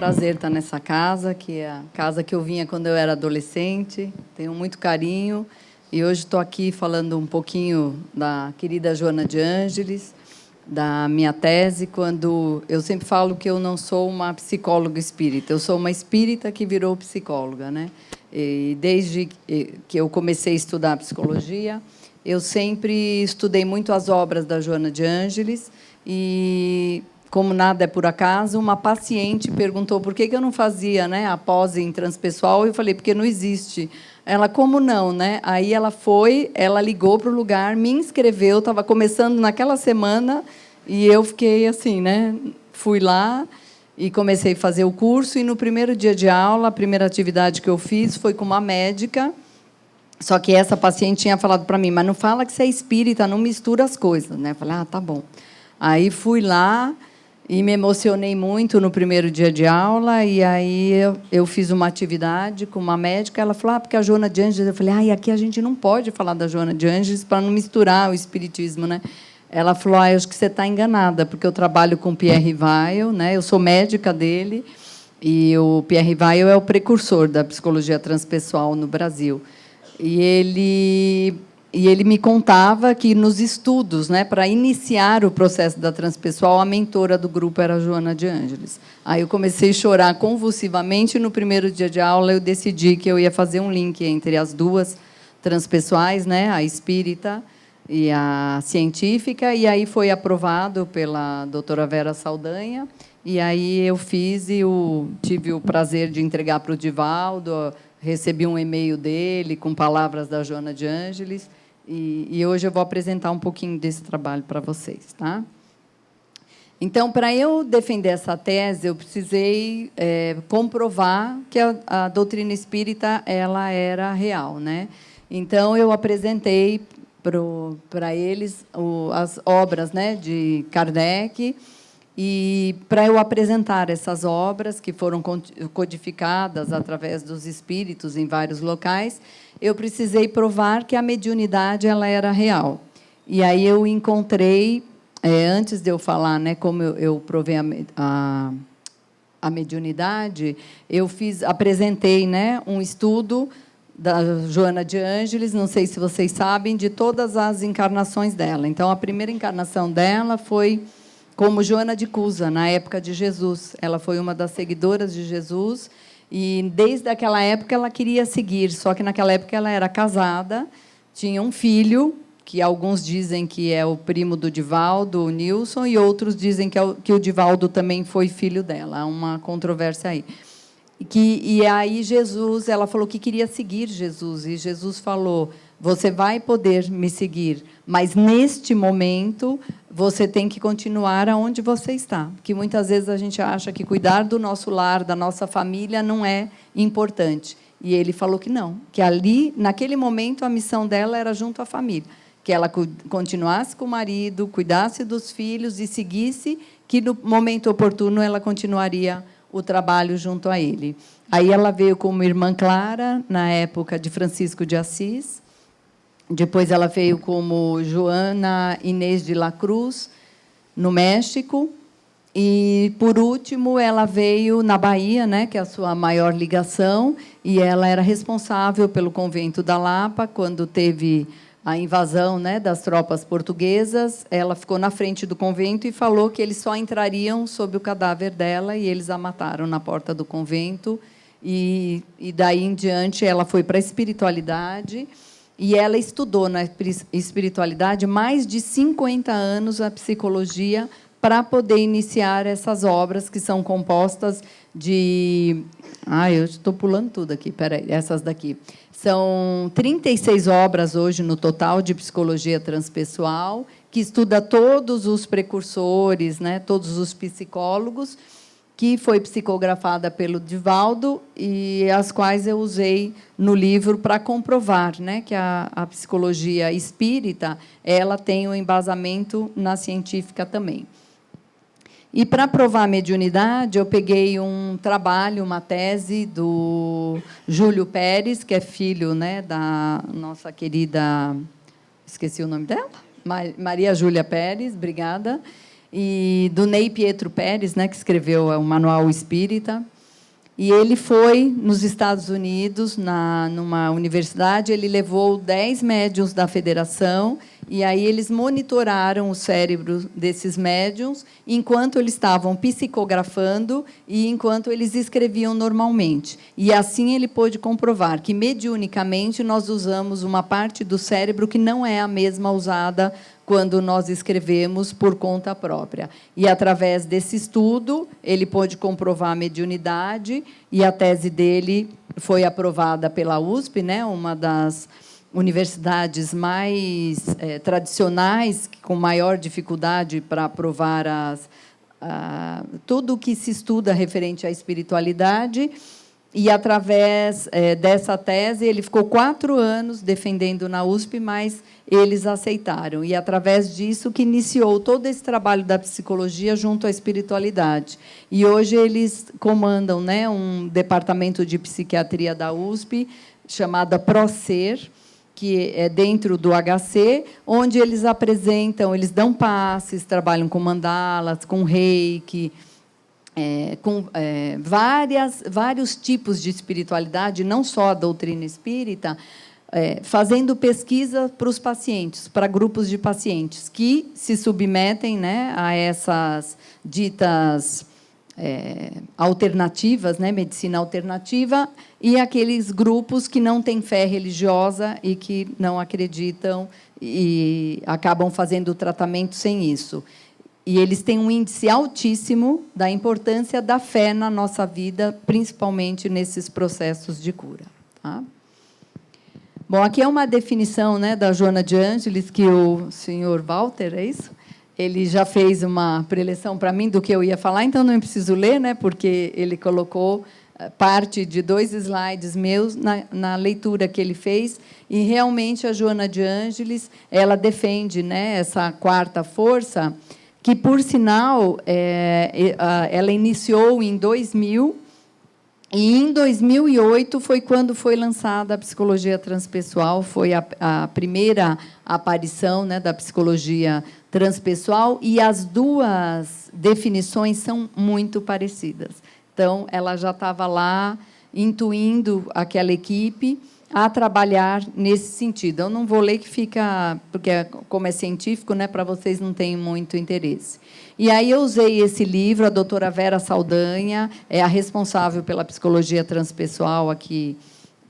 prazer estar nessa casa, que é a casa que eu vinha quando eu era adolescente. Tenho muito carinho. E hoje estou aqui falando um pouquinho da querida Joana de Ângeles, da minha tese, quando eu sempre falo que eu não sou uma psicóloga espírita, eu sou uma espírita que virou psicóloga, né? E desde que eu comecei a estudar psicologia, eu sempre estudei muito as obras da Joana de Ângeles e, como nada é por acaso, uma paciente perguntou por que eu não fazia, né, a pós em transpessoal, e eu falei, porque não existe. Ela, como não, né? Aí ela ligou para o lugar, me inscreveu, estava começando naquela semana, e eu fiquei assim, né? Fui lá e comecei a fazer o curso, e no primeiro dia de aula, a primeira atividade que eu fiz foi com uma médica, só que essa paciente tinha falado para mim, mas não fala que você é espírita, não mistura as coisas, né? Eu falei, tá bom. Aí fui lá e me emocionei muito no primeiro dia de aula, e aí eu fiz uma atividade com uma médica, ela falou, porque a Joana de Ângeles, eu falei, aqui a gente não pode falar da Joana de Ângeles para não misturar o espiritismo, né? Ela falou, eu acho que você está enganada, porque eu trabalho com o Pierre Weil, né? Eu sou médica dele, e o Pierre Weil é o precursor da psicologia transpessoal no Brasil. E ele me contava que, nos estudos, né, para iniciar o processo da transpessoal, a mentora do grupo era a Joana de Ângeles. Aí eu comecei a chorar convulsivamente, e no primeiro dia de aula eu decidi que eu ia fazer um link entre as duas transpessoais, né, a espírita e a científica, e aí foi aprovado pela doutora Vera Saldanha, e aí eu fiz e tive o prazer de entregar para o Divaldo, recebi um e-mail dele com palavras da Joana de Ângeles, e hoje eu vou apresentar um pouquinho desse trabalho para vocês. Tá? Então, para eu defender essa tese, eu precisei comprovar que a doutrina espírita ela era real. Né? Então, eu apresentei para eles as obras, né, de Kardec, e, para eu apresentar essas obras, que foram codificadas através dos espíritos em vários locais, eu precisei provar que a mediunidade ela era real. E aí eu encontrei, antes de eu falar, né, como eu provei a mediunidade, eu apresentei, né, um estudo da Joana de Ângeles, não sei se vocês sabem, de todas as encarnações dela. Então, a primeira encarnação dela foi como Joana de Cusa, na época de Jesus. Ela foi uma das seguidoras de Jesus, e, desde aquela época, ela queria seguir, só que, naquela época, ela era casada, tinha um filho, que alguns dizem que é o primo do Divaldo, o Nilson, e outros dizem que o Divaldo também foi filho dela. Há uma controvérsia aí. E aí ela falou que queria seguir Jesus, e Jesus falou, você vai poder me seguir, mas, neste momento, você tem que continuar aonde você está. Porque, muitas vezes, a gente acha que cuidar do nosso lar, da nossa família, não é importante. E ele falou que não, que ali, naquele momento, a missão dela era junto à família, que ela continuasse com o marido, cuidasse dos filhos e seguisse, que, no momento oportuno, ela continuaria o trabalho junto a ele. Aí ela veio como irmã Clara, na época de Francisco de Assis. Depois ela veio como Joana Inês de la Cruz, no México. E, por último, ela veio na Bahia, né, que é a sua maior ligação, e ela era responsável pelo convento da Lapa, quando teve a invasão, né, das tropas portuguesas. Ela ficou na frente do convento e falou que eles só entrariam sob o cadáver dela, e eles a mataram na porta do convento. E daí em diante ela foi para a espiritualidade, e ela estudou na espiritualidade mais de 50 anos a psicologia, para poder iniciar essas obras, que são compostas de... eu estou pulando tudo aqui, peraí, essas daqui. São 36 obras hoje no total de psicologia transpessoal, que estuda todos os precursores, né, todos os psicólogos, que foi psicografada pelo Divaldo, e as quais eu usei no livro para comprovar, né, que a psicologia espírita ela tem um embasamento na científica também. E, para provar a mediunidade, eu peguei um trabalho, uma tese do Júlio Pérez, que é filho, né, da nossa querida... Esqueci o nome dela? Maria Júlia Pérez, obrigada. E do Ney Pietro Pérez, né, que escreveu o Manual Espírita. E ele foi nos Estados Unidos, numa universidade, ele levou 10 médiuns da federação, e aí eles monitoraram o cérebro desses médiuns enquanto eles estavam psicografando e enquanto eles escreviam normalmente. E assim ele pôde comprovar que, mediunicamente, nós usamos uma parte do cérebro que não é a mesma usada quando nós escrevemos por conta própria. E, através desse estudo, ele pôde comprovar a mediunidade, e a tese dele foi aprovada pela USP, né, uma das universidades mais tradicionais, com maior dificuldade para aprovar tudo o que se estuda referente à espiritualidade. E, através dessa tese, ele ficou 4 anos defendendo na USP, mas eles aceitaram. E, através disso, que iniciou todo esse trabalho da psicologia junto à espiritualidade. E, hoje, eles comandam, né, um departamento de psiquiatria da USP, chamado ProSer, que é dentro do HC, onde eles apresentam, eles dão passes, trabalham com mandalas, com reiki, com vários tipos de espiritualidade, não só a doutrina espírita, fazendo pesquisa para os pacientes, para grupos de pacientes que se submetem, né, a essas ditas alternativas, né, medicina alternativa, e aqueles grupos que não têm fé religiosa e que não acreditam e acabam fazendo o tratamento sem isso. E eles têm um índice altíssimo da importância da fé na nossa vida, principalmente nesses processos de cura. Tá? Bom, aqui é uma definição, né, da Joana de Ângeles, que o senhor Walter, é isso? Ele já fez uma preleção para mim do que eu ia falar, então não preciso ler, né, porque ele colocou parte de 2 slides meus na leitura que ele fez, e, realmente, a Joana de Ângeles, ela defende, né, essa 4ª força, que, por sinal, ela iniciou em 2000, e, em 2008, foi quando foi lançada a psicologia transpessoal, foi a primeira aparição, né, da psicologia transpessoal, e as 2 definições são muito parecidas. Então, ela já estava lá, intuindo aquela equipe a trabalhar nesse sentido. Eu não vou ler, que fica, porque, como é científico, né, para vocês não tem muito interesse. E aí eu usei esse livro, a doutora Vera Saldanha é a responsável pela psicologia transpessoal aqui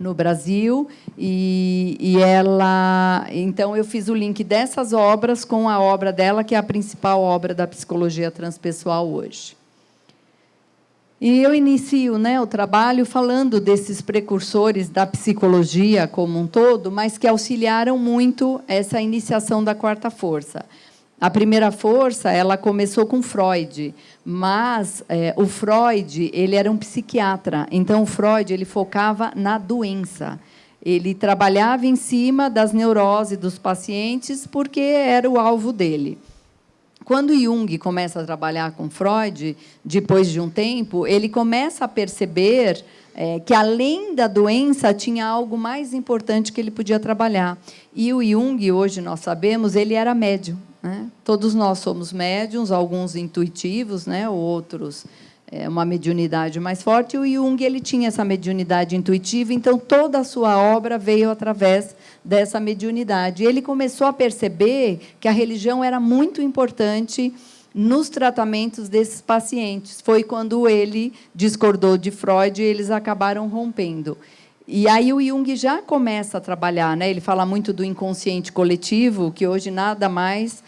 no Brasil, e ela... Então, eu fiz o link dessas obras com a obra dela, que é a principal obra da psicologia transpessoal hoje. E eu inicio, né, o trabalho falando desses precursores da psicologia como um todo, mas que auxiliaram muito essa iniciação da 4ª força. A primeira força, ela começou com Freud, mas o Freud, ele era um psiquiatra, então o Freud, ele focava na doença. Ele trabalhava em cima das neuroses dos pacientes, porque era o alvo dele. Quando Jung começa a trabalhar com Freud, depois de um tempo, ele começa a perceber que, além da doença, tinha algo mais importante que ele podia trabalhar. E o Jung, hoje nós sabemos, ele era médium, né? Todos nós somos médiums, alguns intuitivos, né? Outros uma mediunidade mais forte. E o Jung, ele tinha essa mediunidade intuitiva, então toda a sua obra veio através dessa mediunidade. E ele começou a perceber que a religião era muito importante nos tratamentos desses pacientes. Foi quando ele discordou de Freud e eles acabaram rompendo. E aí o Jung já começa a trabalhar, né? Ele fala muito do inconsciente coletivo, que hoje nada mais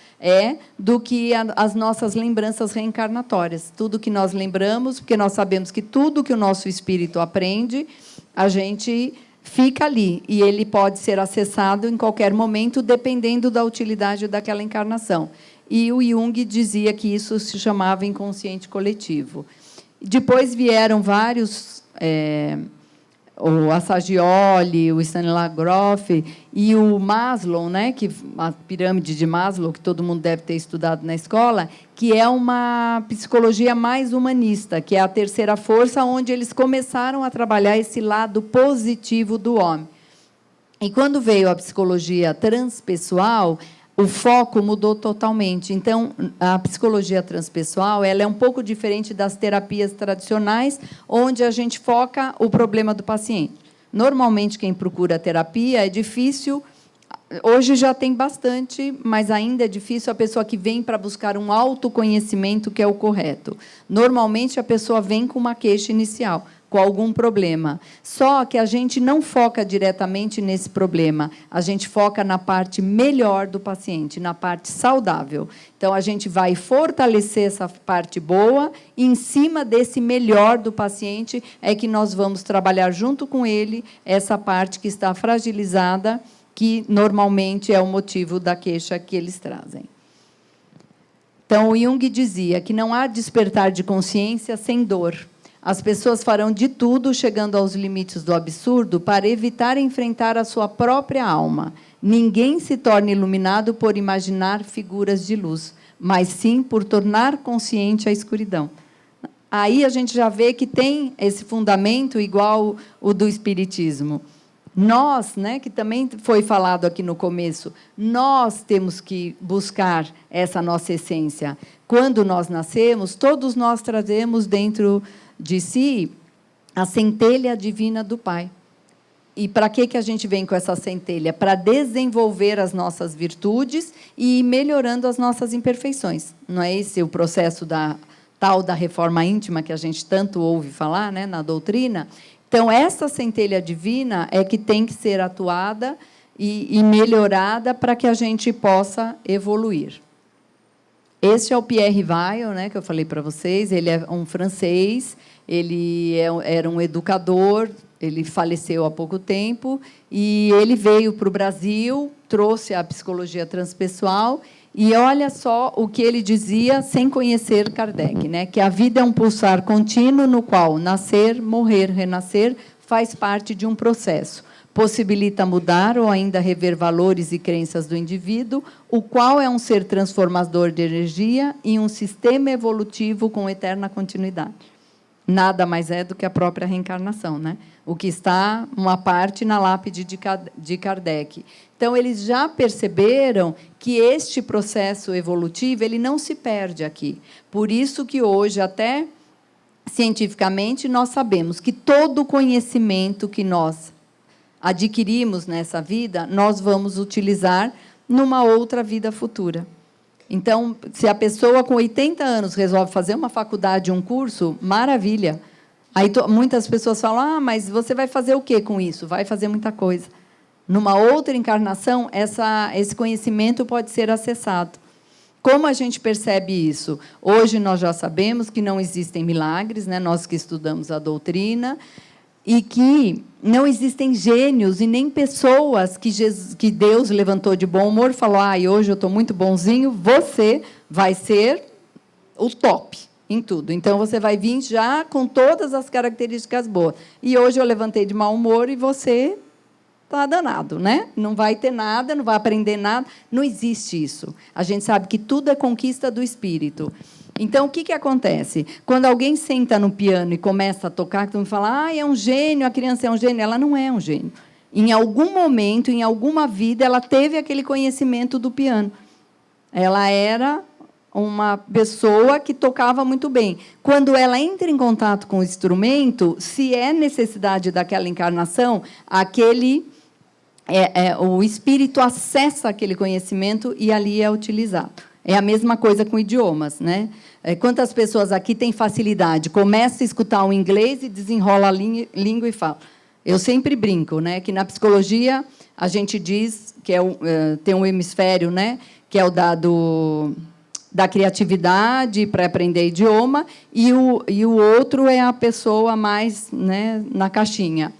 do que as nossas lembranças reencarnatórias. Tudo que nós lembramos, porque nós sabemos que tudo que o nosso espírito aprende, a gente fica ali, e ele pode ser acessado em qualquer momento, dependendo da utilidade daquela encarnação. E o Jung dizia que isso se chamava inconsciente coletivo. Depois vieram vários... o Assagioli, o Stanislav Grof e o Maslow, né, que a pirâmide de Maslow, que todo mundo deve ter estudado na escola, que é uma psicologia mais humanista, que é a 3ª força, onde eles começaram a trabalhar esse lado positivo do homem. E, quando veio a psicologia transpessoal, o foco mudou totalmente. Então, a psicologia transpessoal ela é um pouco diferente das terapias tradicionais, onde a gente foca o problema do paciente. Normalmente, quem procura terapia é difícil. Hoje já tem bastante, mas ainda é difícil a pessoa que vem para buscar um autoconhecimento, que é o correto. Normalmente, a pessoa vem com uma queixa inicial, com algum problema. Só que a gente não foca diretamente nesse problema, a gente foca na parte melhor do paciente, na parte saudável. Então, a gente vai fortalecer essa parte boa, e, em cima desse melhor do paciente, é que nós vamos trabalhar junto com ele essa parte que está fragilizada, que normalmente é o motivo da queixa que eles trazem. Então, o Jung dizia que não há despertar de consciência sem dor. As pessoas farão de tudo, chegando aos limites do absurdo, para evitar enfrentar a sua própria alma. Ninguém se torna iluminado por imaginar figuras de luz, mas sim por tornar consciente a escuridão. Aí a gente já vê que tem esse fundamento igual o do Espiritismo. Nós, né, que também foi falado aqui no começo, nós temos que buscar essa nossa essência. Quando nós nascemos, todos nós trazemos dentro de si a centelha divina do Pai. E para que a gente vem com essa centelha? Para desenvolver as nossas virtudes e ir melhorando as nossas imperfeições. Não é esse o processo da tal da reforma íntima que a gente tanto ouve falar, né, na doutrina? Então, essa centelha divina é que tem que ser atuada e melhorada para que a gente possa evoluir. Este é o Pierre Weil, né, que eu falei para vocês. Ele é um francês, ele era um educador, ele faleceu há pouco tempo, e ele veio para o Brasil, trouxe a psicologia transpessoal, e olha só o que ele dizia sem conhecer Kardec, né? Que a vida é um pulsar contínuo no qual nascer, morrer, renascer faz parte de um processo. Possibilita mudar ou ainda rever valores e crenças do indivíduo, o qual é um ser transformador de energia e um sistema evolutivo com eterna continuidade. Nada mais é do que a própria reencarnação, né? O que está uma parte na lápide de Kardec. Então, eles já perceberam que este processo evolutivo ele não se perde aqui. Por isso que hoje, até cientificamente, nós sabemos que todo o conhecimento que nós adquirimos nessa vida, nós vamos utilizar numa outra vida futura. Então, se a pessoa com 80 anos resolve fazer uma faculdade, um curso, maravilha. Aí muitas pessoas falam, mas você vai fazer o quê com isso? Vai fazer muita coisa. Numa outra encarnação, esse conhecimento pode ser acessado. Como a gente percebe isso? Hoje nós já sabemos que não existem milagres, né? Nós que estudamos a doutrina, e que não existem gênios e nem pessoas que Deus levantou de bom humor e falou, hoje eu estou muito bonzinho, você vai ser o top em tudo. Então, você vai vir já com todas as características boas. E hoje eu levantei de mau humor e você está danado, né? Não vai ter nada, não vai aprender nada. Não existe isso. A gente sabe que tudo é conquista do espírito. Então, o que acontece? Quando alguém senta no piano e começa a tocar, todo mundo fala, é um gênio, a criança é um gênio. Ela não é um gênio. Em algum momento, em alguma vida, ela teve aquele conhecimento do piano. Ela era uma pessoa que tocava muito bem. Quando ela entra em contato com o instrumento, se é necessidade daquela encarnação, o espírito acessa aquele conhecimento e ali é utilizado. É a mesma coisa com idiomas, né? Quantas pessoas aqui têm facilidade? Começa a escutar o inglês e desenrola a língua e fala. Eu sempre brinco, né, que na psicologia a gente diz que tem um hemisfério, né, que é o da criatividade para aprender idioma, e o outro é a pessoa mais, né, na caixinha.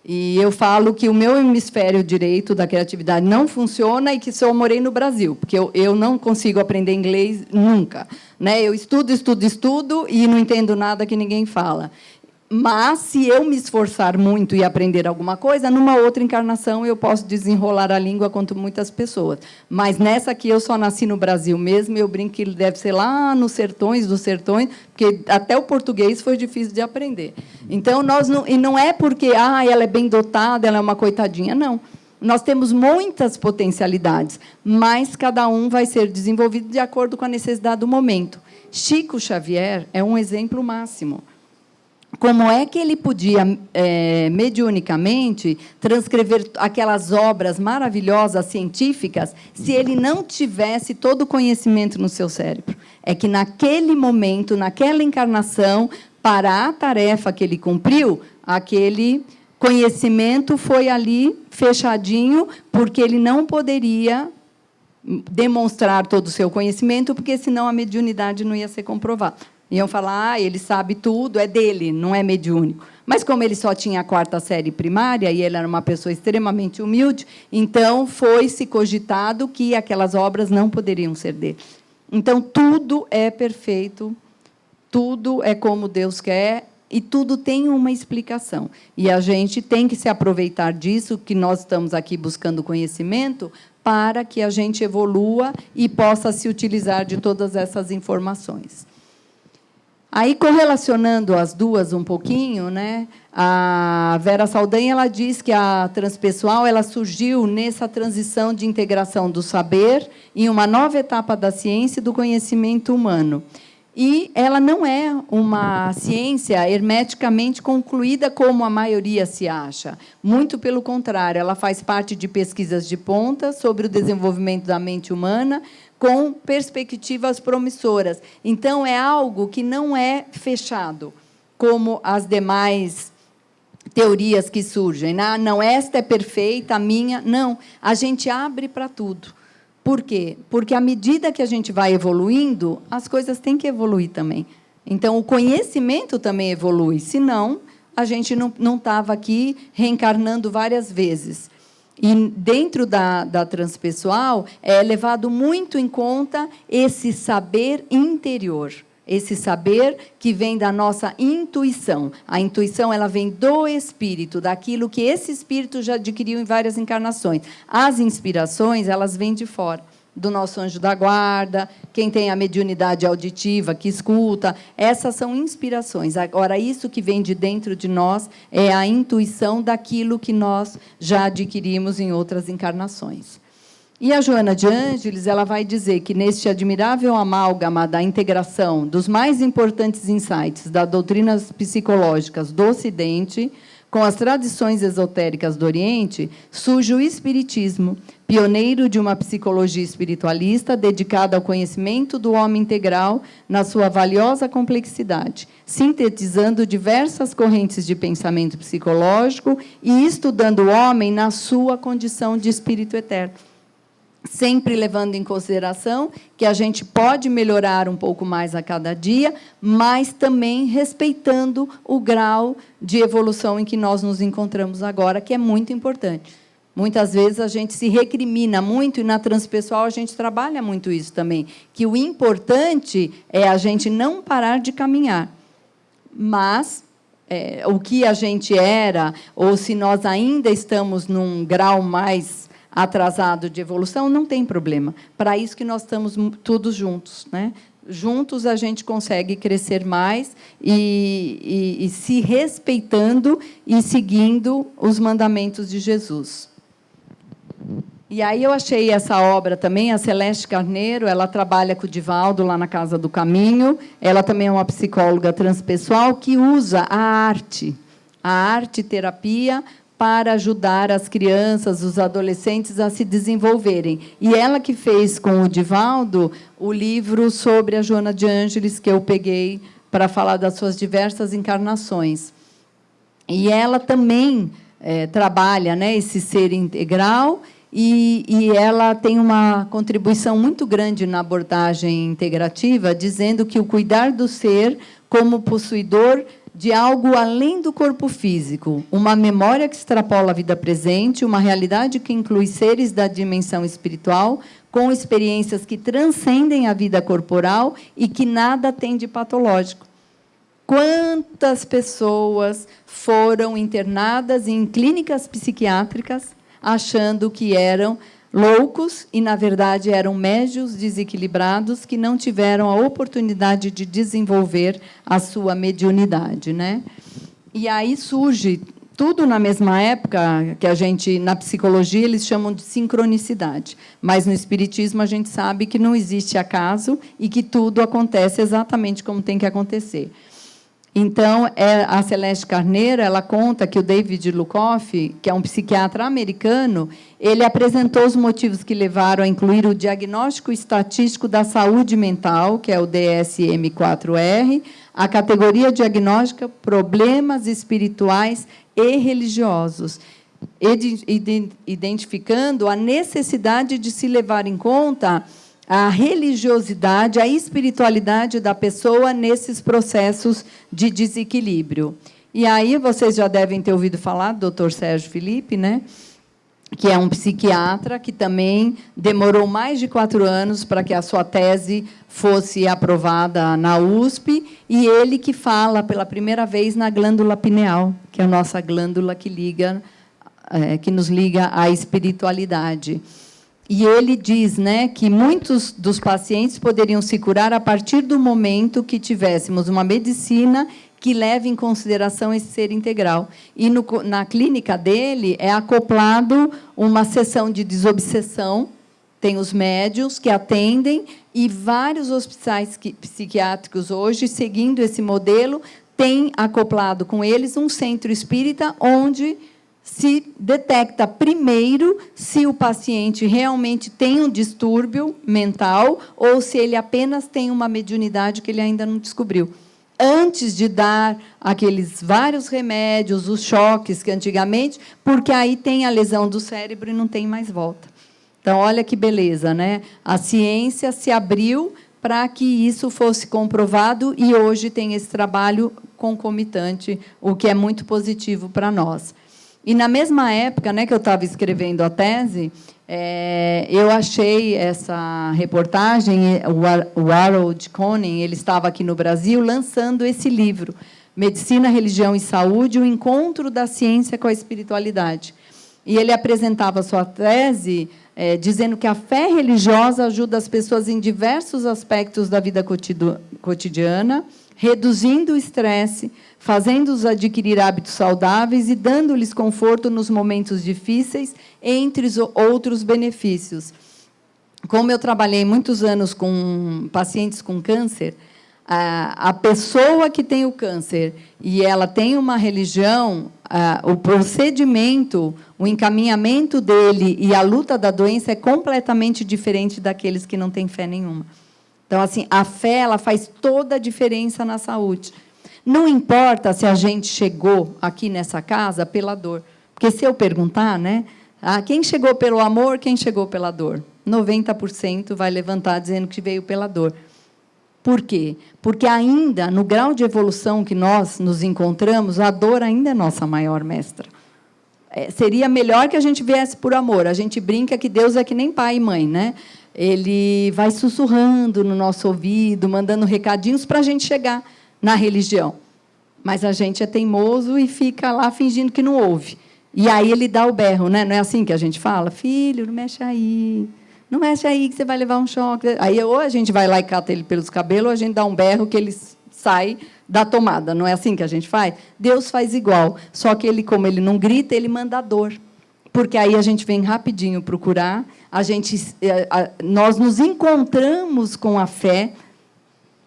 E eu falo que o meu hemisfério direito da criatividade não funciona e que só morei no Brasil, porque eu não consigo aprender inglês nunca, né? Eu estudo e não entendo nada que ninguém fala. Mas, se eu me esforçar muito e aprender alguma coisa, numa outra encarnação eu posso desenrolar a língua quanto muitas pessoas. Mas, nessa aqui, eu só nasci no Brasil mesmo, eu brinco que deve ser lá nos sertões dos sertões, porque até o português foi difícil de aprender. Então, e não é porque ela é bem dotada, ela é uma coitadinha, não. Nós temos muitas potencialidades, mas cada um vai ser desenvolvido de acordo com a necessidade do momento. Chico Xavier é um exemplo máximo. Como é que ele podia, mediunicamente, transcrever aquelas obras maravilhosas, científicas, se ele não tivesse todo o conhecimento no seu cérebro? É que, naquele momento, naquela encarnação, para a tarefa que ele cumpriu, aquele conhecimento foi ali fechadinho, porque ele não poderia demonstrar todo o seu conhecimento, porque, senão, a mediunidade não ia ser comprovada. Iam falar, ele sabe tudo, é dele, não é mediúnico. Mas, como ele só tinha a 4ª série primária, e ele era uma pessoa extremamente humilde, então foi-se cogitado que aquelas obras não poderiam ser dele. Então, tudo é perfeito, tudo é como Deus quer, e tudo tem uma explicação. E a gente tem que se aproveitar disso, que nós estamos aqui buscando conhecimento, para que a gente evolua e possa se utilizar de todas essas informações. Aí, correlacionando as duas um pouquinho, né, a Vera Saldanha ela diz que a transpessoal ela surgiu nessa transição de integração do saber em uma nova etapa da ciência e do conhecimento humano. E ela não é uma ciência hermeticamente concluída, como a maioria se acha. Muito pelo contrário, ela faz parte de pesquisas de ponta sobre o desenvolvimento da mente humana, com perspectivas promissoras. Então, é algo que não é fechado, como as demais teorias que surgem. Não, esta é perfeita, a minha... Não, a gente abre para tudo. Por quê? Porque, à medida que a gente vai evoluindo, as coisas têm que evoluir também. Então, o conhecimento também evolui, senão a gente não estava aqui reencarnando várias vezes. E, dentro da transpessoal, é levado muito em conta esse saber interior, esse saber que vem da nossa intuição. A intuição ela vem do espírito, daquilo que esse espírito já adquiriu em várias encarnações. As inspirações elas vêm de fora, do nosso anjo da guarda, quem tem a mediunidade auditiva, que escuta, essas são inspirações. Agora, isso que vem de dentro de nós é a intuição daquilo que nós já adquirimos em outras encarnações. E a Joana de Ângeles ela vai dizer que, neste admirável amálgama da integração dos mais importantes insights das doutrinas psicológicas do Ocidente, com as tradições esotéricas do Oriente, surge o Espiritismo, pioneiro de uma psicologia espiritualista dedicada ao conhecimento do homem integral na sua valiosa complexidade, sintetizando diversas correntes de pensamento psicológico e estudando o homem na sua condição de espírito eterno. Sempre levando em consideração que a gente pode melhorar um pouco mais a cada dia, mas também respeitando o grau de evolução em que nós nos encontramos agora, que é muito importante. Muitas vezes a gente se recrimina muito, e na transpessoal a gente trabalha muito isso também, que o importante é a gente não parar de caminhar. Mas o que a gente era, ou se nós ainda estamos num grau mais atrasado de evolução, não tem problema. Para isso que nós estamos todos juntos, né? Juntos a gente consegue crescer mais e se respeitando e seguindo os mandamentos de Jesus. E aí eu achei essa obra também, a Celeste Carneiro, ela trabalha com o Divaldo lá na Casa do Caminho, ela também é uma psicóloga transpessoal que usa a arte terapia, para ajudar as crianças, os adolescentes a se desenvolverem. E ela que fez com o Divaldo o livro sobre a Joana de Ângeles, que eu peguei para falar das suas diversas encarnações. E ela também trabalha, né, esse ser integral, e ela tem uma contribuição muito grande na abordagem integrativa, dizendo que o cuidar do ser como possuidor de algo além do corpo físico, uma memória que extrapola a vida presente, uma realidade que inclui seres da dimensão espiritual, com experiências que transcendem a vida corporal e que nada tem de patológico. Quantas pessoas foram internadas em clínicas psiquiátricas achando que eram loucos e, na verdade, eram médiuns desequilibrados que não tiveram a oportunidade de desenvolver a sua mediunidade, né? E aí surge tudo na mesma época, que a gente, na psicologia, eles chamam de sincronicidade. Mas, no espiritismo, a gente sabe que não existe acaso e que tudo acontece exatamente como tem que acontecer. Então, a Celeste Carneiro, ela conta que o David Lukoff, que é um psiquiatra americano, ele apresentou os motivos que levaram a incluir o diagnóstico estatístico da saúde mental, que é o DSM-4R, a categoria diagnóstica problemas espirituais e religiosos, identificando a necessidade de se levar em conta a religiosidade, a espiritualidade da pessoa nesses processos de desequilíbrio. E aí vocês já devem ter ouvido falar do Dr. Sérgio Felipe, né? Que é um psiquiatra que também demorou mais de 4 anos para que a sua tese fosse aprovada na USP, e ele que fala pela primeira vez na glândula pineal, que é a nossa glândula que nos liga à espiritualidade. E ele diz, né, que muitos dos pacientes poderiam se curar a partir do momento que tivéssemos uma medicina que leve em consideração esse ser integral. E na clínica dele é acoplado uma sessão de desobsessão, tem os médiuns que atendem, e vários hospitais psiquiátricos hoje, seguindo esse modelo, têm acoplado com eles um centro espírita onde se detecta primeiro se o paciente realmente tem um distúrbio mental ou se ele apenas tem uma mediunidade que ele ainda não descobriu. Antes de dar aqueles vários remédios, os choques que antigamente, porque aí tem a lesão do cérebro e não tem mais volta. Então, olha que beleza, né? A ciência se abriu para que isso fosse comprovado e hoje tem esse trabalho concomitante, o que é muito positivo para nós. E, na mesma época, né, que eu estava escrevendo a tese, eu achei essa reportagem, o Harold Koenig, ele estava aqui no Brasil, lançando esse livro, Medicina, Religião e Saúde, o encontro da ciência com a espiritualidade. E ele apresentava a sua tese dizendo que a fé religiosa ajuda as pessoas em diversos aspectos da vida cotidiana, reduzindo o estresse, fazendo-os adquirir hábitos saudáveis e dando-lhes conforto nos momentos difíceis, entre outros benefícios. Como eu trabalhei muitos anos com pacientes com câncer, a pessoa que tem o câncer e ela tem uma religião, o procedimento, o encaminhamento dele e a luta da doença é completamente diferente daqueles que não têm fé nenhuma. Então, assim, a fé ela faz toda a diferença na saúde. Não importa se a gente chegou aqui nessa casa pela dor. Porque, se eu perguntar, né, quem chegou pelo amor, quem chegou pela dor? 90% vai levantar dizendo que veio pela dor. Por quê? Porque, ainda, no grau de evolução que nós nos encontramos, a dor ainda é nossa maior mestra. Seria melhor que a gente viesse por amor. A gente brinca que Deus é que nem pai e mãe, né? Ele vai sussurrando no nosso ouvido, mandando recadinhos para a gente chegar na religião. Mas a gente é teimoso e fica lá fingindo que não ouve. E aí ele dá o berro, né? Não é assim que a gente fala? Filho, não mexe aí. Não mexe aí que você vai levar um choque. Aí ou a gente vai lá e cata ele pelos cabelos, ou a gente dá um berro que ele sai da tomada. Não é assim que a gente faz? Deus faz igual. Só que ele, como ele não grita, ele manda a dor. Porque aí a gente vem rapidinho procurar, nós nos encontramos com a fé,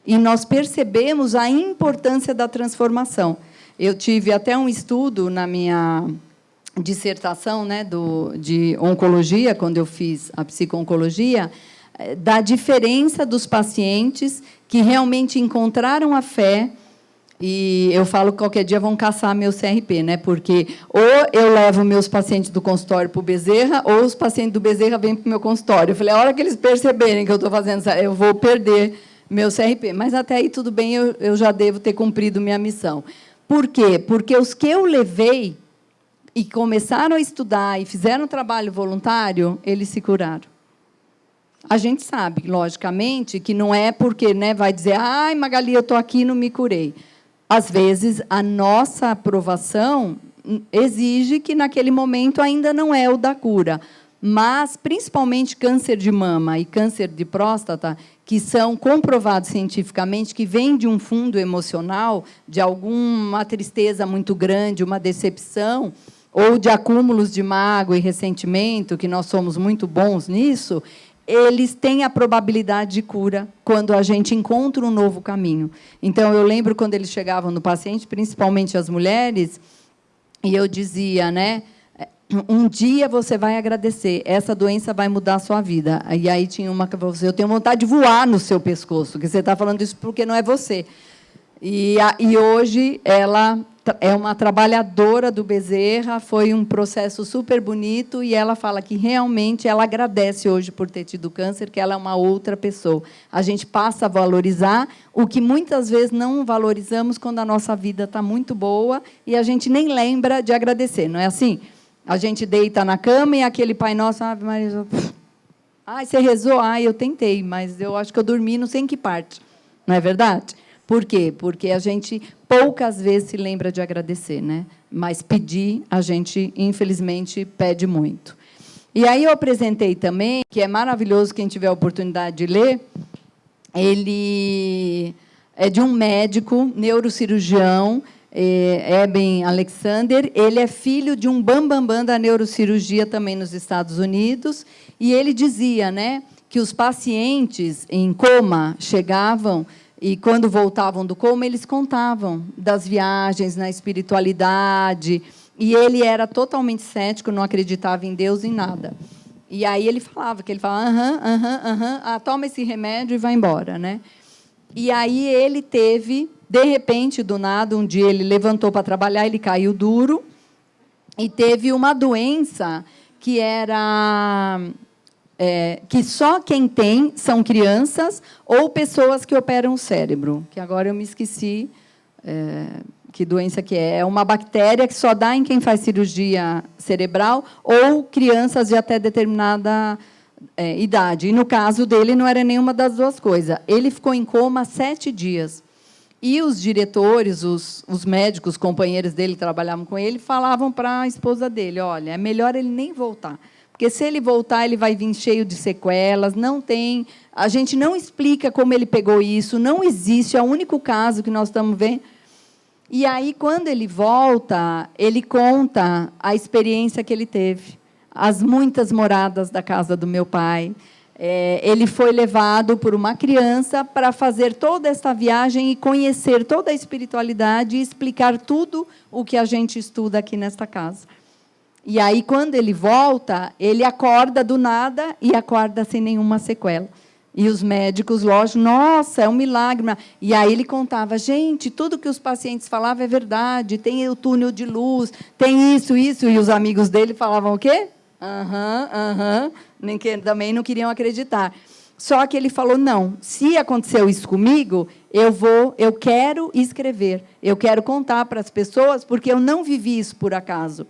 e nós percebemos a importância da transformação. Eu tive até um estudo na minha dissertação, né, de oncologia, quando eu fiz a psico-oncologia, da diferença dos pacientes que realmente encontraram a fé. E eu falo que qualquer dia vão caçar meu CRP, né? Porque ou eu levo meus pacientes do consultório para o Bezerra, ou os pacientes do Bezerra vêm para o meu consultório. Eu falei, a hora que eles perceberem que eu estou fazendo isso, eu vou perder meu CRP. Mas, até aí, tudo bem, eu já devo ter cumprido minha missão. Por quê? Porque os que eu levei e começaram a estudar e fizeram trabalho voluntário, eles se curaram. A gente sabe, logicamente, que não é porque, né, vai dizer, ai, Magali, eu estou aqui e não me curei. Às vezes, a nossa aprovação exige que, naquele momento, ainda não é o da cura. mas, principalmente, câncer de mama e câncer de próstata, que são comprovados cientificamente, que vêm de um fundo emocional, de alguma tristeza muito grande, uma decepção, ou de acúmulos de mágoa e ressentimento, que nós somos muito bons nisso, eles têm a probabilidade de cura quando a gente encontra um novo caminho. Então, eu lembro quando eles chegavam no paciente, principalmente as mulheres, e eu dizia, né, um dia você vai agradecer, essa doença vai mudar a sua vida. E aí tinha uma que você, eu tenho vontade de voar no seu pescoço, que você está falando isso porque não é você. E hoje ela é uma trabalhadora do Bezerra, foi um processo super bonito, e ela fala que realmente ela agradece hoje por ter tido câncer, que ela é uma outra pessoa. A gente passa a valorizar o que muitas vezes não valorizamos quando a nossa vida está muito boa e a gente nem lembra de agradecer, não é assim? A gente deita na cama e aquele Pai Nosso, Ave Maria, ai, você rezou? Ai, eu tentei, mas eu acho que eu dormi, não sei em que parte. Não é verdade? Por quê? Porque a gente poucas vezes se lembra de agradecer, né? Mas pedir, a gente, infelizmente, pede muito. E aí eu apresentei também, que é maravilhoso, quem tiver a oportunidade de ler, ele é de um médico, neurocirurgião, Eben Alexander. Ele é filho de um bambambam da neurocirurgia também nos Estados Unidos, e ele dizia, né, que os pacientes em coma chegavam e, quando voltavam do coma, eles contavam das viagens na espiritualidade, e ele era totalmente cético, não acreditava em Deus, em nada. E aí ele falava, toma esse remédio e vai embora, né? E aí ele teve, de repente, do nada, um dia ele levantou para trabalhar, ele caiu duro, e teve uma doença que era... que só quem tem são crianças ou pessoas que operam o cérebro, que agora eu me esqueci que doença que é. É uma bactéria que só dá em quem faz cirurgia cerebral ou crianças de até determinada idade. E, no caso dele, não era nenhuma das duas coisas. Ele ficou em coma 7 dias. E os diretores, os médicos, companheiros dele que trabalhavam com ele, falavam para a esposa dele, olha, é melhor ele nem voltar. Porque, se ele voltar, ele vai vir cheio de sequelas, não tem... A gente não explica como ele pegou isso, não existe, é o único caso que nós estamos vendo. E aí, quando ele volta, ele conta a experiência que ele teve, as muitas moradas da casa do meu pai. Ele foi levado por uma criança para fazer toda essa viagem e conhecer toda a espiritualidade e explicar tudo o que a gente estuda aqui nesta casa. E aí, quando ele volta, ele acorda do nada e acorda sem nenhuma sequela. E os médicos, lógico, nossa, é um milagre. E aí ele contava, gente, tudo que os pacientes falavam é verdade, tem o túnel de luz, tem isso, isso. E os amigos dele falavam o quê? Também não queriam acreditar. Só que ele falou, não, se aconteceu isso comigo, eu quero escrever, eu quero contar para as pessoas, porque eu não vivi isso por acaso.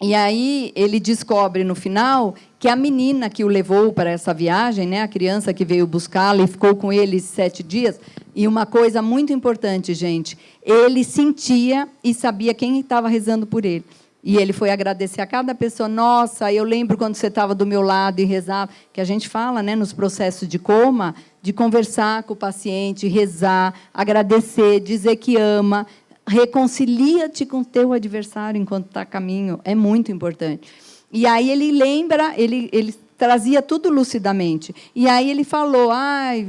E aí ele descobre, no final, que a menina que o levou para essa viagem, né, a criança que veio buscá-lo e ficou com ele 7 dias, e uma coisa muito importante, gente, ele sentia e sabia quem estava rezando por ele. E ele foi agradecer a cada pessoa. Nossa, eu lembro quando você estava do meu lado e rezava, que a gente fala, né, nos processos de coma, de conversar com o paciente, rezar, agradecer, dizer que ama. Reconcilia-te com o teu adversário enquanto está a caminho. É muito importante. E aí ele lembra, ele trazia tudo lucidamente. E aí ele falou,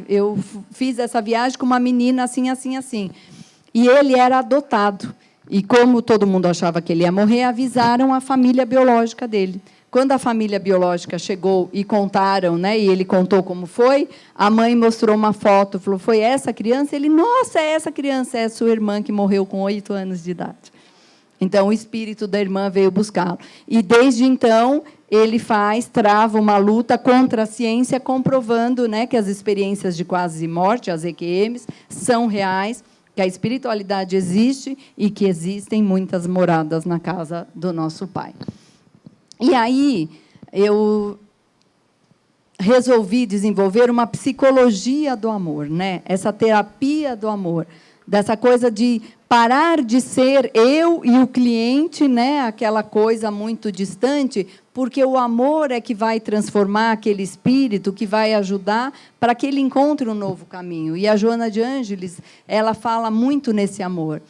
eu fiz essa viagem com uma menina assim, assim, assim. E ele era adotado. E, como todo mundo achava que ele ia morrer, avisaram a família biológica dele. Quando a família biológica chegou e contaram, né, e ele contou como foi, a mãe mostrou uma foto, falou, foi essa criança? Ele, nossa, é essa criança, é a sua irmã que morreu com 8 anos de idade. Então, o espírito da irmã veio buscá-lo. E, desde então, ele trava uma luta contra a ciência, comprovando, né, que as experiências de quase morte, as EQMs, são reais, que a espiritualidade existe e que existem muitas moradas na casa do nosso Pai. E aí, eu resolvi desenvolver uma psicologia do amor, né? Essa terapia do amor. dessa coisa de parar de ser eu e o cliente, né, aquela coisa muito distante, porque o amor é que vai transformar aquele espírito, que vai ajudar para que ele encontre um novo caminho. E a Joana de Ângeles, ela fala muito nesse amor.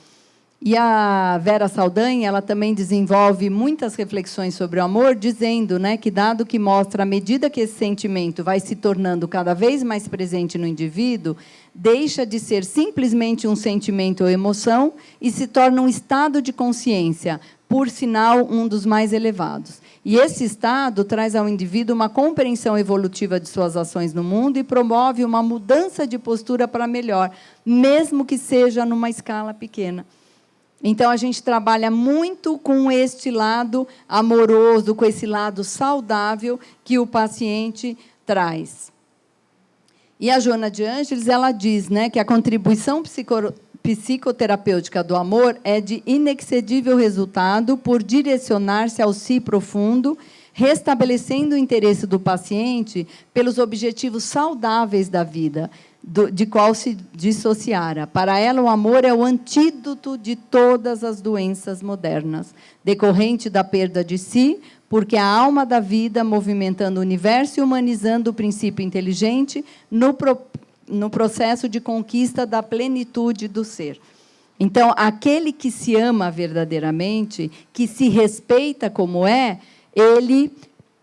E a Vera Saldanha, ela também desenvolve muitas reflexões sobre o amor, dizendo, né, que, dado que mostra, à medida que esse sentimento vai se tornando cada vez mais presente no indivíduo, deixa de ser simplesmente um sentimento ou emoção e se torna um estado de consciência, por sinal, um dos mais elevados. E esse estado traz ao indivíduo uma compreensão evolutiva de suas ações no mundo e promove uma mudança de postura para melhor, mesmo que seja numa escala pequena. Então, a gente trabalha muito com este lado amoroso, com esse lado saudável que o paciente traz. E a Joana de Ângeles, ela diz, né, que a contribuição psicoterapêutica do amor é de inexcedível resultado por direcionar-se ao si profundo, restabelecendo o interesse do paciente pelos objetivos saudáveis da vida, de qual se dissociara. Para ela, o amor é o antídoto de todas as doenças modernas, decorrente da perda de si, porque a alma da vida, movimentando o universo e humanizando o princípio inteligente no processo de conquista da plenitude do ser. Então, aquele que se ama verdadeiramente, que se respeita como é, ele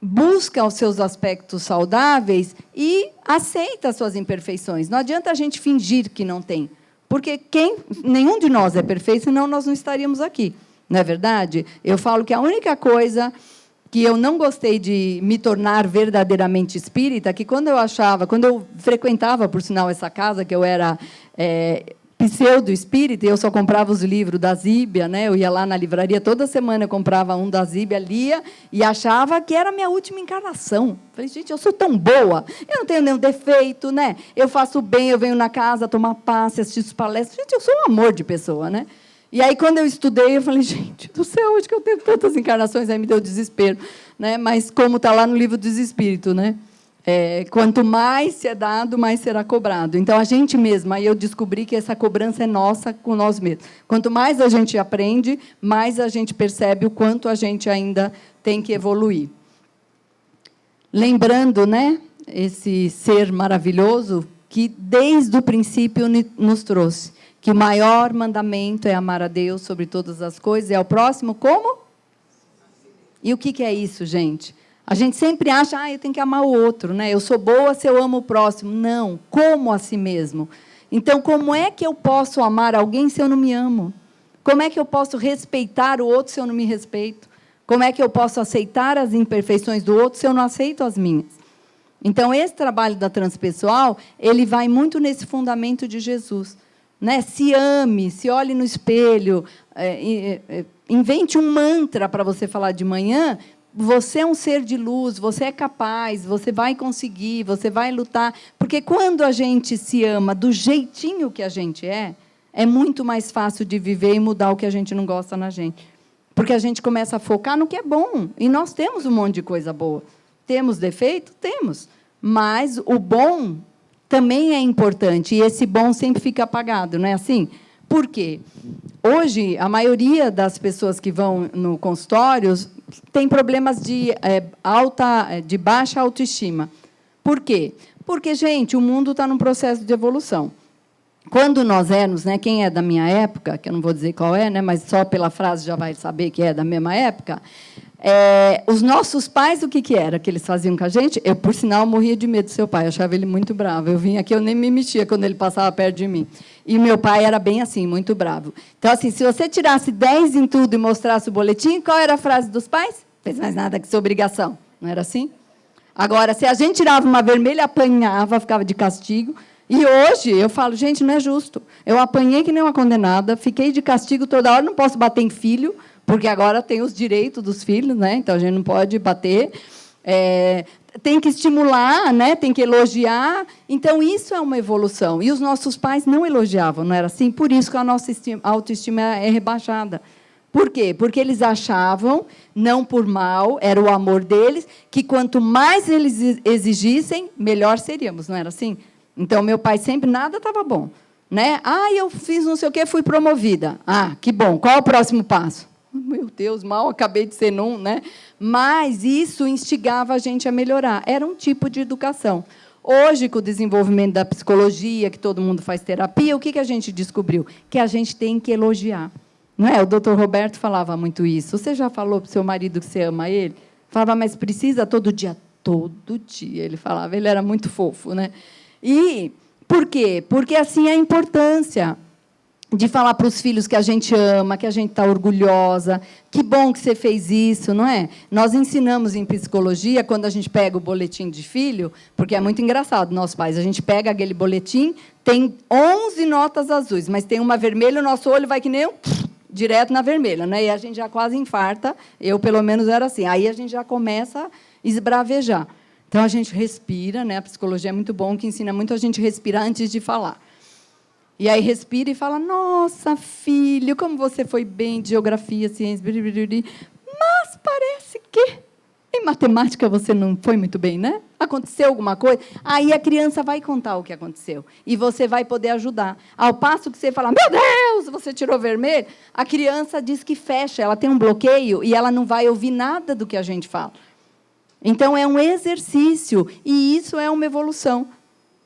busca os seus aspectos saudáveis e aceita as suas imperfeições. Não adianta a gente fingir que não tem, porque nenhum de nós é perfeito, senão nós não estaríamos aqui. Não é verdade? Eu falo que a única coisa que eu não gostei de me tornar verdadeiramente espírita, que quando eu frequentava, por sinal, essa casa, que eu era pseudo-espírita, eu só comprava os livros da Zíbia, né? Eu ia lá na livraria, toda semana eu comprava um da Zíbia, lia, e achava que era a minha última encarnação. Falei, gente, eu sou tão boa, eu não tenho nenhum defeito, né? Eu faço bem, eu venho na casa tomar passe, assistir as palestras. Gente, eu sou um amor de pessoa, né? E aí, quando eu estudei, eu falei, gente do céu, onde que eu tenho tantas encarnações? Aí me deu desespero, né? Mas como está lá no livro dos Espíritos, né? Quanto mais se é dado, mais será cobrado. Então, a gente mesma, aí eu descobri que essa cobrança é nossa com nós mesmos. Quanto mais a gente aprende, mais a gente percebe o quanto a gente ainda tem que evoluir. Lembrando, né, esse ser maravilhoso que, desde o princípio, nos trouxe, que o maior mandamento é amar a Deus sobre todas as coisas, e ao próximo como? E o que é isso, gente? A gente sempre acha, eu tenho que amar o outro, né? Eu sou boa se eu amo o próximo. Não, como a si mesmo. Então, como é que eu posso amar alguém se eu não me amo? Como é que eu posso respeitar o outro se eu não me respeito? Como é que eu posso aceitar as imperfeições do outro se eu não aceito as minhas? Então, esse trabalho da transpessoal, ele vai muito nesse fundamento de Jesus, né? Se ame, se olhe no espelho, invente um mantra para você falar de manhã. Você é um ser de luz, você é capaz, você vai conseguir, você vai lutar. Porque, quando a gente se ama do jeitinho que a gente é muito mais fácil de viver e mudar o que a gente não gosta na gente. Porque a gente começa a focar no que é bom. E nós temos um monte de coisa boa. Temos defeito? Temos. Mas o bom também é importante. E esse bom sempre fica apagado, não é assim? Por quê? Hoje, a maioria das pessoas que vão no consultório tem problemas de baixa autoestima. Por quê? Porque, gente, o mundo está num processo de evolução. Quando nós éramos, né, quem é da minha época, que eu não vou dizer qual é, né, mas só pela frase já vai saber que é da mesma época, os nossos pais, o que era que eles faziam com a gente? Eu, por sinal, morria de medo do seu pai, eu achava ele muito bravo. Eu vinha aqui, eu nem me mexia quando ele passava perto de mim. E meu pai era bem assim, muito bravo. Então, assim, se você tirasse 10 em tudo e mostrasse o boletim, qual era a frase dos pais? Fez mais nada que sua obrigação. Não era assim? Agora, se a gente tirava uma vermelha, apanhava, ficava de castigo. E hoje, eu falo, gente, não é justo. Eu apanhei que nem uma condenada, fiquei de castigo toda hora, não posso bater em filho, porque agora tem os direitos dos filhos, né? Então a gente não pode bater. Tem que estimular, né? Tem que elogiar. Então, isso é uma evolução. E os nossos pais não elogiavam, não era assim? Por isso que a nossa autoestima é rebaixada. Por quê? Porque eles achavam, não por mal, era o amor deles, que quanto mais eles exigissem, melhor seríamos, não era assim? Então, meu pai sempre, nada estava bom. né? Ah, eu fiz não sei o quê, fui promovida. Ah, que bom. Qual é o próximo passo? Meu Deus, mal acabei de ser num, né? Mas isso instigava a gente a melhorar. Era um tipo de educação. Hoje, com o desenvolvimento da psicologia, que todo mundo faz terapia, o que a gente descobriu? Que a gente tem que elogiar. Não é? O doutor Roberto falava muito isso. Você já falou para o seu marido que você ama ele? Falava, mas precisa todo dia? Todo dia, ele falava. Ele era muito fofo, né? E por quê? Porque assim é a importância de falar para os filhos que a gente ama, que a gente está orgulhosa, que bom que você fez isso, não é? Nós ensinamos em psicologia, quando a gente pega o boletim de filho, porque é muito engraçado, nós pais, a gente pega aquele boletim, tem 11 notas azuis, mas tem uma vermelha, o nosso olho vai que nem direto na vermelha, né? E a gente já quase infarta, eu, pelo menos, era assim. Aí a gente já começa a esbravejar. Então, a gente respira, né? A psicologia é muito bom, que ensina muito a gente respirar antes de falar. E aí respira e fala, nossa, filho, como você foi bem de geografia, ciência, mas parece que em matemática você não foi muito bem, né? Aconteceu alguma coisa? Aí a criança vai contar o que aconteceu. E você vai poder ajudar. Ao passo que você fala, meu Deus, você tirou vermelho, a criança diz que fecha, ela tem um bloqueio e ela não vai ouvir nada do que a gente fala. Então, é um exercício, e isso é uma evolução.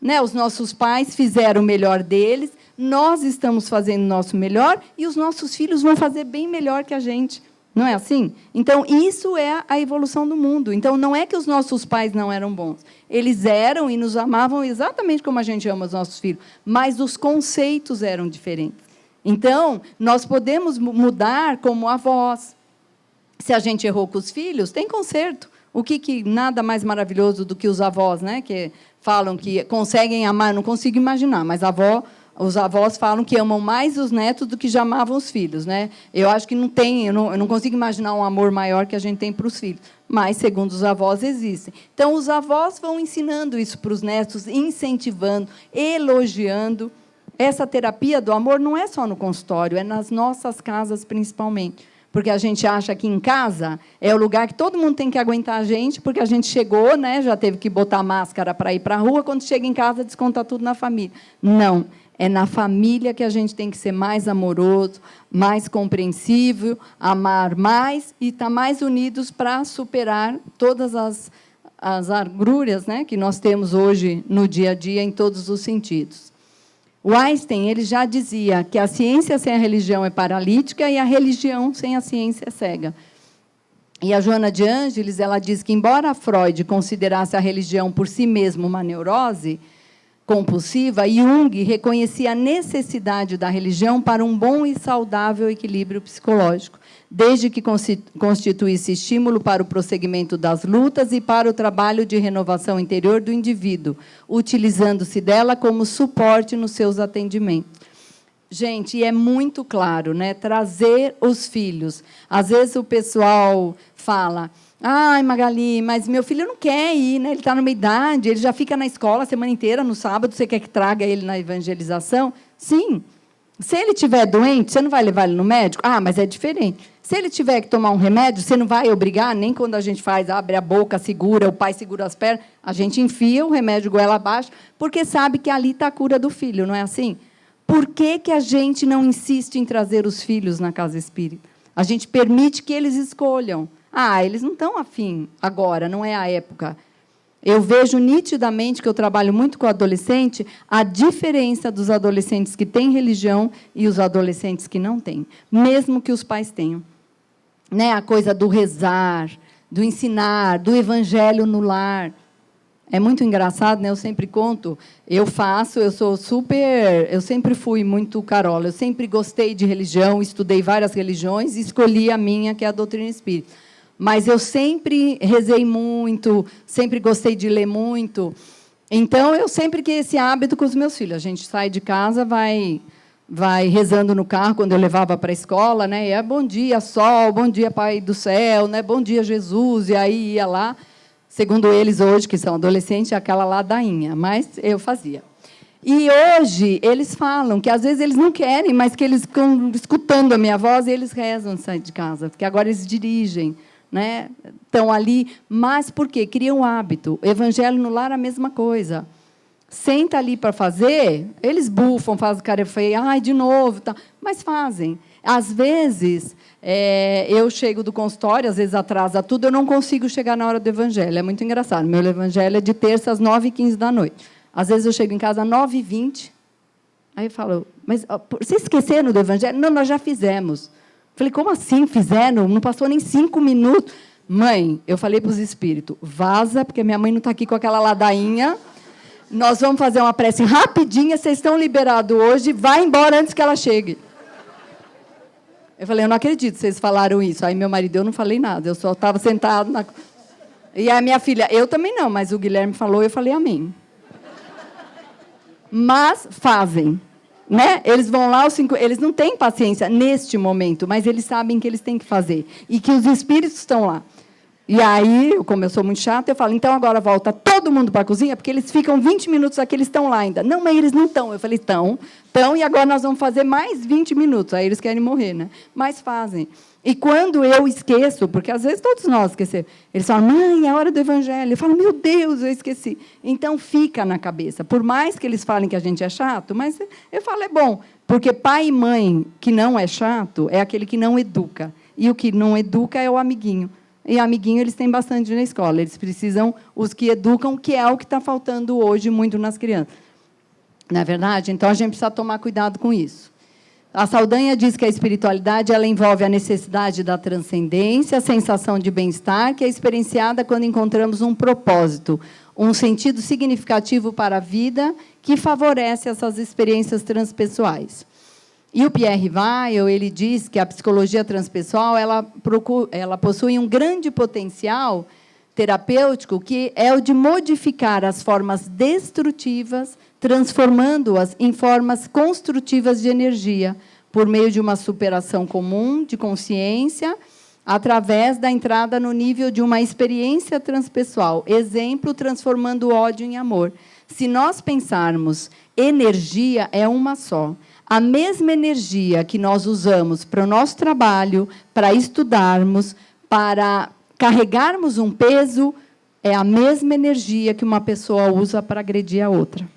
Né? Os nossos pais fizeram o melhor deles, nós estamos fazendo o nosso melhor, e os nossos filhos vão fazer bem melhor que a gente. Não é assim? Então, isso é a evolução do mundo. Então, não é que os nossos pais não eram bons. Eles eram e nos amavam exatamente como a gente ama os nossos filhos, mas os conceitos eram diferentes. Então, nós podemos mudar como avós. Se a gente errou com os filhos, tem conserto. O que nada mais maravilhoso do que os avós, né, que falam que conseguem amar, não consigo imaginar, mas os avós falam que amam mais os netos do que já amavam os filhos, né? Eu acho que não tem, eu não consigo imaginar um amor maior que a gente tem para os filhos, mas, segundo os avós, existem. Então, os avós vão ensinando isso para os netos, incentivando, elogiando. Essa terapia do amor não é só no consultório, é nas nossas casas, principalmente. Porque a gente acha que em casa é o lugar que todo mundo tem que aguentar a gente, porque a gente chegou, né, já teve que botar máscara para ir para a rua, quando chega em casa, desconta tudo na família. Não, é na família que a gente tem que ser mais amoroso, mais compreensível, amar mais e estar mais unidos para superar todas as agrúrias, né, que nós temos hoje no dia a dia, em todos os sentidos. O Einstein ele já dizia que a ciência sem a religião é paralítica e a religião sem a ciência é cega. E a Joana de Ângeles ela diz que, embora Freud considerasse a religião por si mesma uma neurose compulsiva, Jung reconhecia a necessidade da religião para um bom e saudável equilíbrio psicológico, desde que constituísse estímulo para o prosseguimento das lutas e para o trabalho de renovação interior do indivíduo, utilizando-se dela como suporte nos seus atendimentos. Gente, e é muito claro, né? Trazer os filhos. Às vezes o pessoal fala, ai, Magali, mas meu filho não quer ir, né? Ele está numa idade, ele já fica na escola a semana inteira, no sábado, você quer que traga ele na evangelização? Sim. Se ele estiver doente, você não vai levar ele no médico? Ah, mas é diferente. Se ele tiver que tomar um remédio, você não vai obrigar, nem quando a gente faz, abre a boca, segura, o pai segura as pernas, a gente enfia o remédio goela abaixo, porque sabe que ali está a cura do filho, não é assim? Por que a gente não insiste em trazer os filhos na casa espírita? A gente permite que eles escolham. Ah, eles não estão afim agora, não é a época. Eu vejo nitidamente, que eu trabalho muito com adolescente, a diferença dos adolescentes que têm religião e os adolescentes que não têm, mesmo que os pais tenham. Né? A coisa do rezar, do ensinar, do evangelho no lar. É muito engraçado, né? Eu sempre conto, eu sempre fui muito carola, eu sempre gostei de religião, estudei várias religiões e escolhi a minha, que é a doutrina espírita. Mas eu sempre rezei muito, sempre gostei de ler muito. Então, eu sempre quis esse hábito com os meus filhos. A gente sai de casa, vai rezando no carro, quando eu levava para a escola, né? E é bom dia, sol, bom dia, Pai do céu, né? Bom dia, Jesus. E aí ia lá, segundo eles hoje, que são adolescentes, aquela ladainha. Mas eu fazia. E hoje eles falam que, às vezes, eles não querem, mas que eles ficam escutando a minha voz e eles rezam de sair de casa, porque agora eles dirigem. Né? Estão ali, mas por quê? Criam hábito. O evangelho no lar é a mesma coisa. Senta ali para fazer, eles bufam, fazem cara feia, ai, de novo, tá, mas fazem. Às vezes, eu chego do consultório, às vezes atrasa tudo, eu não consigo chegar na hora do evangelho. É muito engraçado. Meu evangelho é de terça às 9h15 da noite. Às vezes eu chego em casa às 9h20, aí eu falo, mas vocês esqueceram do evangelho? Não, nós já fizemos. Falei, como assim fizeram? Não passou nem 5 minutos. Mãe, eu falei para os espíritos, vaza, porque minha mãe não está aqui com aquela ladainha. Nós vamos fazer uma prece rapidinha, vocês estão liberados hoje, vai embora antes que ela chegue. Eu falei, eu não acredito que vocês falaram isso. Aí meu marido, eu não falei nada, eu só estava sentado na... E a minha filha, eu também não, mas o Guilherme falou, eu falei amém. Mas fazem. Né? Eles vão lá, eles não têm paciência neste momento, mas eles sabem que eles têm que fazer. E que os espíritos estão lá. E aí, como eu sou muito chata, eu falo, então agora volta todo mundo para a cozinha, porque eles ficam 20 minutos aqui, eles estão lá ainda. Não, mas eles não estão. Eu falei, estão, e agora nós vamos fazer mais 20 minutos. Aí eles querem morrer, né? Mas fazem. E quando eu esqueço, porque às vezes todos nós esquecemos, eles falam, mãe, é a hora do evangelho. Eu falo, meu Deus, eu esqueci. Então, fica na cabeça. Por mais que eles falem que a gente é chato, mas eu falo, é bom. Porque pai e mãe que não é chato é aquele que não educa. E o que não educa é o amiguinho. E amiguinho eles têm bastante na escola. Eles precisam, os que educam, que é o que está faltando hoje muito nas crianças. Não é verdade? Então, a gente precisa tomar cuidado com isso. A Saldanha diz que a espiritualidade ela envolve a necessidade da transcendência, a sensação de bem-estar, que é experienciada quando encontramos um propósito, um sentido significativo para a vida, que favorece essas experiências transpessoais. E o Pierre Weil, ele diz que a psicologia transpessoal ela possui um grande potencial terapêutico, que é o de modificar as formas destrutivas, transformando-as em formas construtivas de energia, por meio de uma superação comum de consciência, através da entrada no nível de uma experiência transpessoal. Exemplo, transformando o ódio em amor. Se nós pensarmos, energia é uma só. A mesma energia que nós usamos para o nosso trabalho, para estudarmos, para carregarmos um peso, é a mesma energia que uma pessoa usa para agredir a outra.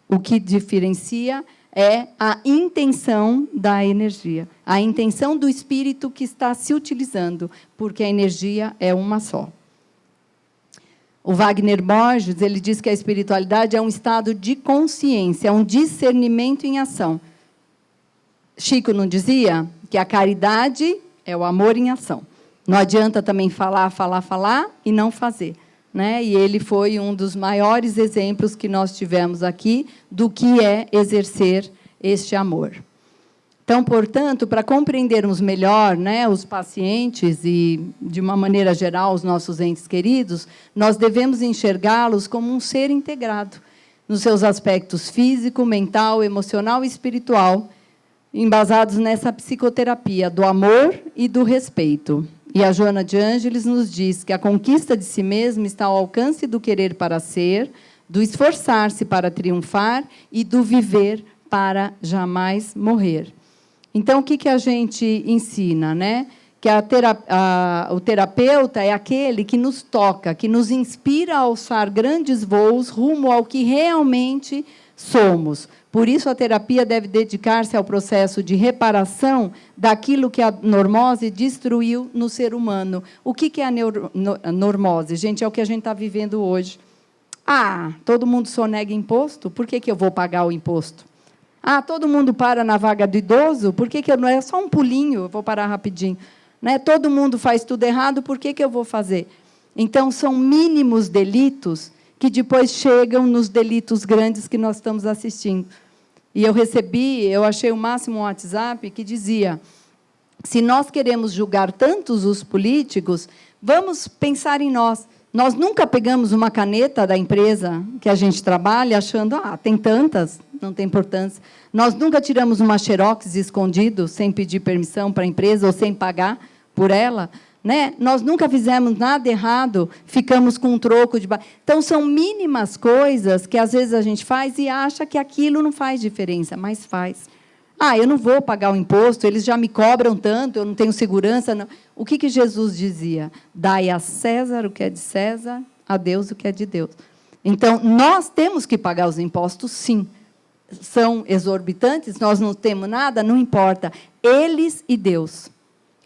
O que diferencia é a intenção da energia, a intenção do espírito que está se utilizando, porque a energia é uma só. O Wagner Borges ele diz que a espiritualidade é um estado de consciência, é um discernimento em ação. Chico não dizia que a caridade é o amor em ação. Não adianta também falar e não fazer. Né? E ele foi um dos maiores exemplos que nós tivemos aqui do que é exercer este amor. Então, portanto, para compreendermos melhor, né, os pacientes e, de uma maneira geral, os nossos entes queridos, nós devemos enxergá-los como um ser integrado, nos seus aspectos físico, mental, emocional e espiritual, embasados nessa psicoterapia do amor e do respeito. E a Joana de Ângeles nos diz que a conquista de si mesmo está ao alcance do querer para ser, do esforçar-se para triunfar e do viver para jamais morrer. Então, o que a gente ensina? Né? Que o terapeuta é aquele que nos toca, que nos inspira a alçar grandes voos rumo ao que realmente somos. Por isso, a terapia deve dedicar-se ao processo de reparação daquilo que a normose destruiu no ser humano. O que é a normose? Gente, é o que a gente está vivendo hoje. Ah, todo mundo sonega imposto? Por que eu vou pagar o imposto? Ah, todo mundo para na vaga do idoso? Por que eu não é só um pulinho? Eu vou parar rapidinho. Né? Todo mundo faz tudo errado, por que eu vou fazer? Então, são mínimos delitos que depois chegam nos delitos grandes que nós estamos assistindo. E eu achei o máximo um WhatsApp que dizia, se nós queremos julgar tantos os políticos, vamos pensar em nós. Nós nunca pegamos uma caneta da empresa que a gente trabalha achando, tem tantas, não tem importância. Nós nunca tiramos uma xerox escondido, sem pedir permissão para a empresa ou sem pagar por ela. Né? Nós nunca fizemos nada errado, ficamos com um troco de... Então, são mínimas coisas que, às vezes, a gente faz e acha que aquilo não faz diferença, mas faz. Eu não vou pagar o imposto, eles já me cobram tanto, eu não tenho segurança. Não. O que Jesus dizia? Dai a César o que é de César, a Deus o que é de Deus. Então, nós temos que pagar os impostos, sim. São exorbitantes, nós não temos nada, não importa. Eles e Deus.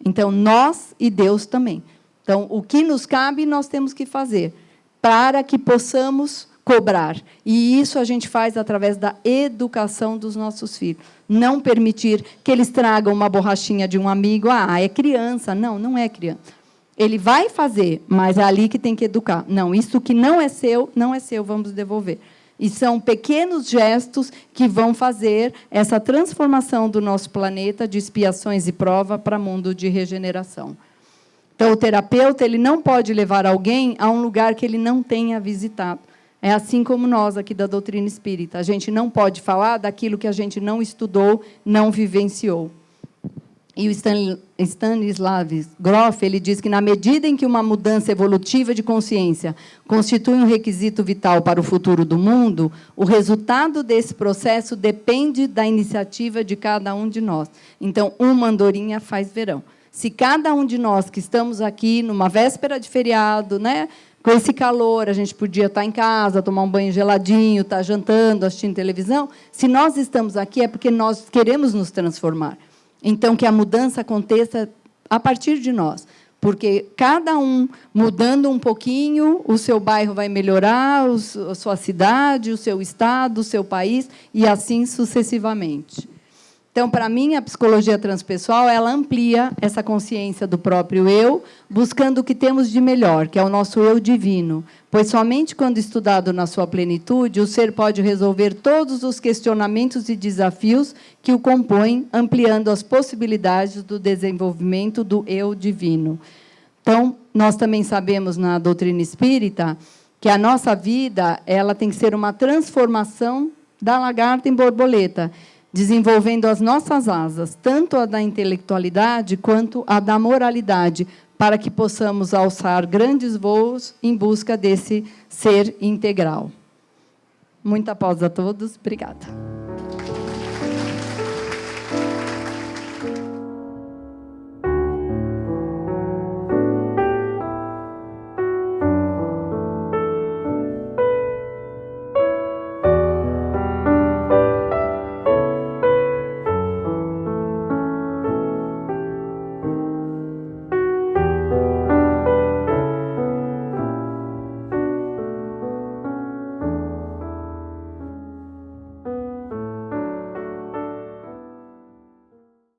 Então, nós e Deus também. Então, o que nos cabe, nós temos que fazer para que possamos cobrar. E isso a gente faz através da educação dos nossos filhos. Não permitir que eles tragam uma borrachinha de um amigo. Ah, é criança. Não, não é criança. Ele vai fazer, mas é ali que tem que educar. Não, isso que não é seu, vamos devolver. E são pequenos gestos que vão fazer essa transformação do nosso planeta de expiações e prova para mundo de regeneração. Então, o terapeuta ele não pode levar alguém a um lugar que ele não tenha visitado. É assim como nós, aqui da doutrina espírita. A gente não pode falar daquilo que a gente não estudou, não vivenciou. E o Stanislav Grof ele diz que, na medida em que uma mudança evolutiva de consciência constitui um requisito vital para o futuro do mundo, o resultado desse processo depende da iniciativa de cada um de nós. Então, uma andorinha faz verão. Se cada um de nós que estamos aqui, numa véspera de feriado, né, com esse calor, a gente podia estar em casa, tomar um banho geladinho, estar jantando, assistindo televisão. Se nós estamos aqui, é porque nós queremos nos transformar. Então, que a mudança aconteça a partir de nós, porque cada um mudando um pouquinho, o seu bairro vai melhorar, a sua cidade, o seu estado, o seu país, e assim sucessivamente. Então, para mim, a psicologia transpessoal ela amplia essa consciência do próprio eu, buscando o que temos de melhor, que é o nosso eu divino. Pois somente quando estudado na sua plenitude, o ser pode resolver todos os questionamentos e desafios que o compõem, ampliando as possibilidades do desenvolvimento do eu divino. Então, nós também sabemos na doutrina espírita que a nossa vida ela tem que ser uma transformação da lagarta em borboleta, desenvolvendo as nossas asas, tanto a da intelectualidade quanto a da moralidade, para que possamos alçar grandes voos em busca desse ser integral. Muita paz a todos. Obrigada.